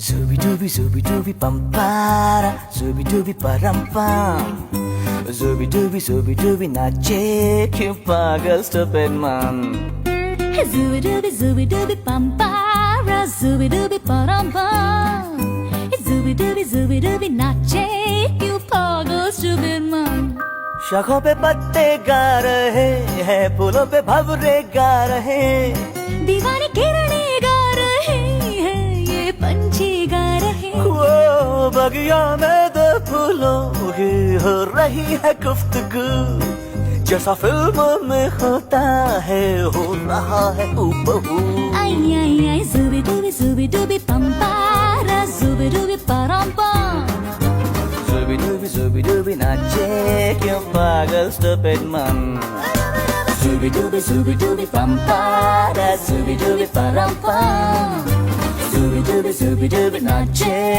Zubi dooby pampara, zubi dooby parampam. Zubi dooby nache क्यों पागल stupid man. Zubi dooby pampara, zubi dooby parampam. Zubi dooby nache क्यों पागल stupid man. शाखों पे पत्ते गा रहे हैं, फूलों पे भंवरे गा रहे, दीवानी किरणें गा रहे हैं, ये पंछी गा रहे हैं. वो बगिया में दो फूलों की हो रही है गुफ्तगू, जैसा फिल्म में होता है हो रहा है हूबहू. Ay ay ay, zubi dooby pampara, zubi dooby parampam. Zubi dooby nache क्यों पागल stupid man. Zubi dooby pampara, zubi dooby parampam. Zubi dooby nache.